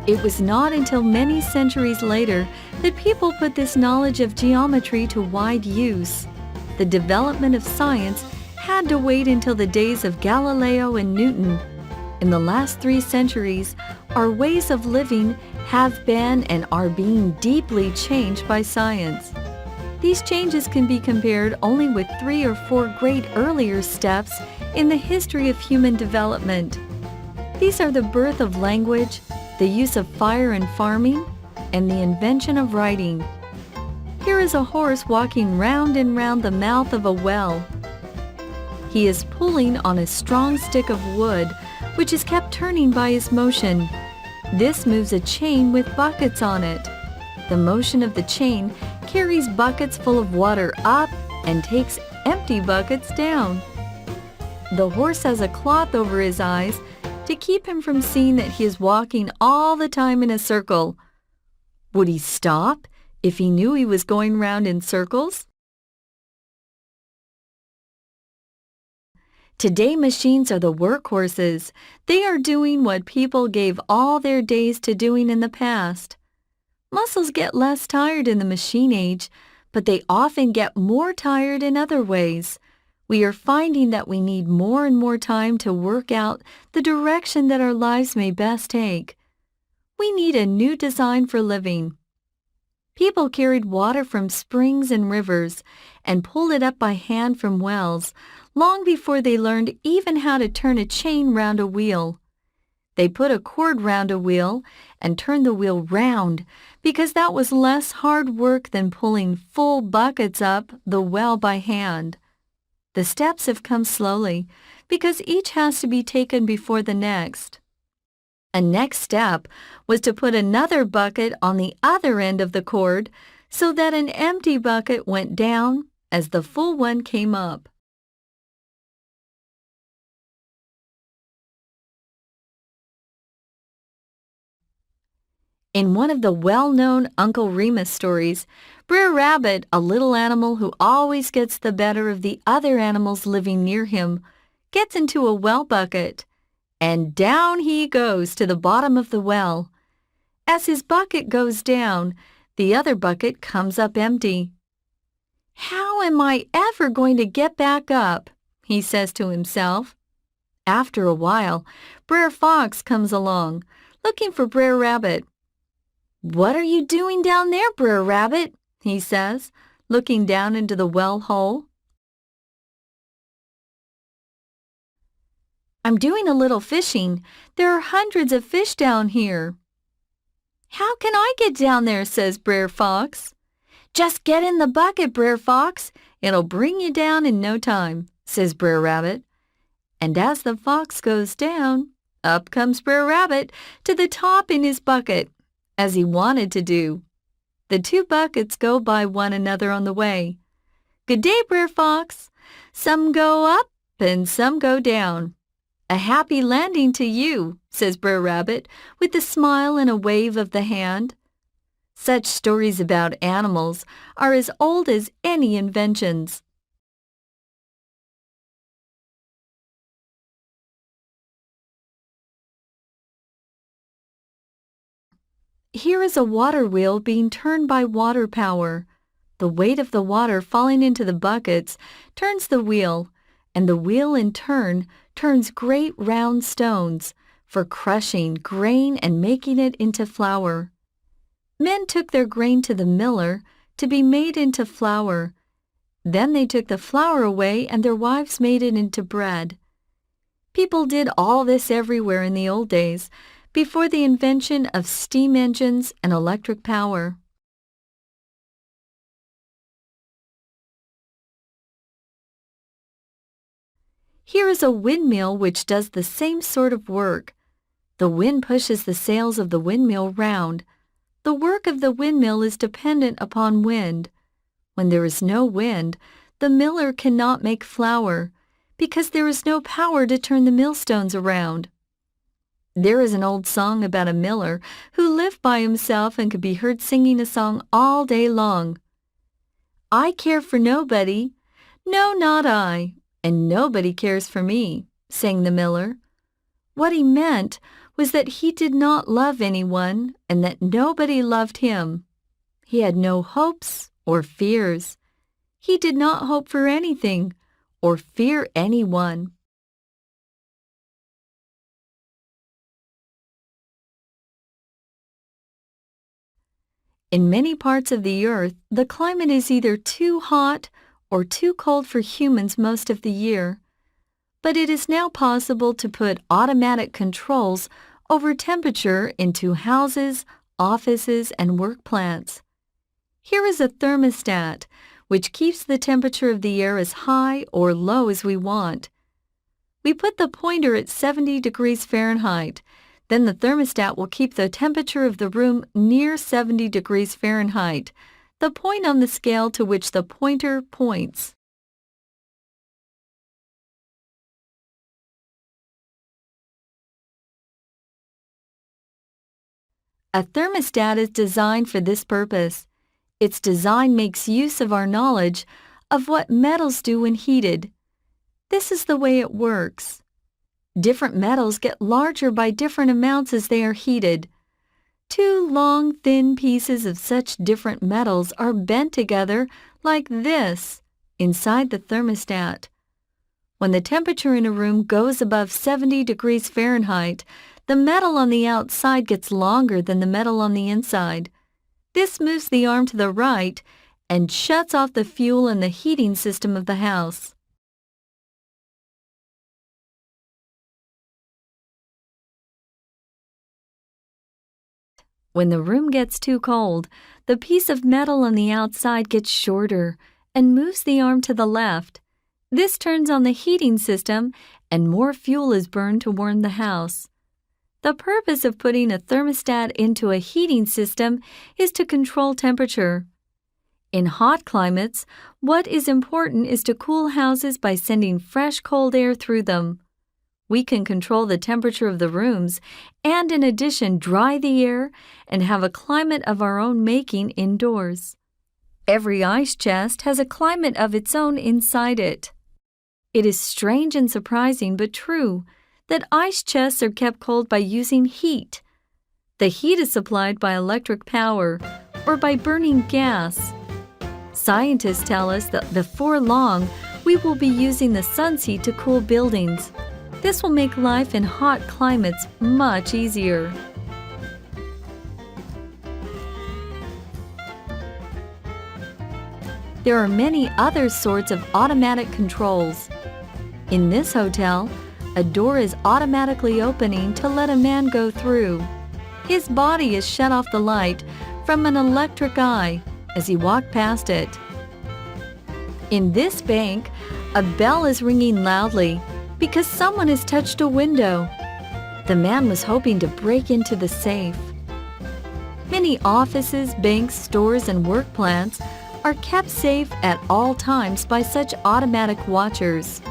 It was not until many centuries later that people put this knowledge of geometry to wide use. The development of science had to wait until the days of Galileo and Newton. In the last 3 centuries, our ways of living have been and are being deeply changed by science. These changes can be compared only with 3 or 4 great earlier steps in the history of human development. These are the birth of language, the use of fire in farming, and the invention of writing. Here is a horse walking round and round the mouth of a well. He is pulling on a strong stick of wood, which is kept turning by his motion. This moves a chain with buckets on it. The motion of the chain carries buckets full of water up and takes empty buckets down. The horse has a cloth over his eyes to keep him from seeing that he is walking all the time in a circle. Would he stop if he knew he was going round in circles? Today, machines are the workhorses. They are doing what people gave all their days to doing in the past. Muscles get less tired in the machine age, but they often get more tired in other ways. We are finding that we need more and more time to work out the direction that our lives may best take. We need a new design for living. People carried water from springs and rivers and pulled it up by hand from wells long before they learned even how to turn a chain round a wheel. They put a cord round a wheel and turned the wheel round because that was less hard work than pulling full buckets up the well by hand. The steps have come slowly because each has to be taken before the next. A next step was to put another bucket on the other end of the cord so that an empty bucket went down as the full one came up. In one of the well-known Uncle Remus stories, Brer Rabbit, a little animal who always gets the better of the other animals living near him, gets into a well bucket, and down he goes to the bottom of the well. As his bucket goes down, the other bucket comes up empty. "How am I ever going to get back up?" he says to himself. After a while, Brer Fox comes along, looking for Brer Rabbit. "What are you doing down there, Brer Rabbit?" he says, looking down into the well hole. "I'm doing a little fishing. There are hundreds of fish down here." "How can I get down there?" says Brer Fox. "Just get in the bucket, Brer Fox. It'll bring you down in no time," says Brer Rabbit. And as the fox goes down, up comes Brer Rabbit to the top in his bucket, as he wanted to do. The 2 buckets go by one another on the way. "Good day, Brer Fox. Some go up and some go down." "A happy landing to you," says Brer Rabbit with a smile and a wave of the hand. Such stories about animals are as old as any inventions. Here is a water wheel being turned by water power. The weight of the water falling into the buckets turns the wheel, and the wheel in turn turns great round stones for crushing grain and making it into flour. Men took their grain to the miller to be made into flour. Then they took the flour away and their wives made it into bread. People did all this everywhere in the old days, before the invention of steam engines and electric power. Here is a windmill which does the same sort of work. The wind pushes the sails of the windmill round. The work of the windmill is dependent upon wind. When there is no wind, the miller cannot make flour, because there is no power to turn the millstones around. There is an old song about a miller who lived by himself and could be heard singing a song all day long. "I care for nobody, no, not I, and nobody cares for me," sang the miller. What he meant was that he did not love anyone and that nobody loved him. He had no hopes or fears. He did not hope for anything or fear anyone. In many parts of the earth, the climate is either too hot or too cold for humans most of the year. But it is now possible to put automatic controls over temperature into houses, offices, and work plants. Here is a thermostat, which keeps the temperature of the air as high or low as we want. We put the pointer at 70 degrees Fahrenheit. Then the thermostat will keep the temperature of the room near 70 degrees Fahrenheit, the point on the scale to which the pointer points. A thermostat is designed for this purpose. Its design makes use of our knowledge of what metals do when heated. This is the way it works. Different metals get larger by different amounts as they are heated. Two long, thin pieces of such different metals are bent together like this inside the thermostat. When the temperature in a room goes above 70 degrees Fahrenheit, the metal on the outside gets longer than the metal on the inside. This moves the arm to the right and shuts off the fuel in the heating system of the house. When the room gets too cold, the piece of metal on the outside gets shorter and moves the arm to the left. This turns on the heating system and more fuel is burned to warm the house. The purpose of putting a thermostat into a heating system is to control temperature. In hot climates, what is important is to cool houses by sending fresh cold air through them. We can control the temperature of the rooms and in addition dry the air and have a climate of our own making indoors. Every ice chest has a climate of its own inside it. It is strange and surprising but true that ice chests are kept cold by using heat. The heat is supplied by electric power or by burning gas. Scientists tell us that before long we will be using the sun's heat to cool buildings. This will make life in hot climates much easier. There are many other sorts of automatic controls. In this hotel, a door is automatically opening to let a man go through. His body is shut off the light from an electric eye as he walked past it. In this bank, a bell is ringing loudly because someone has touched a window. The man was hoping to break into the safe. Many offices, banks, stores, and work plants are kept safe at all times by such automatic watchers.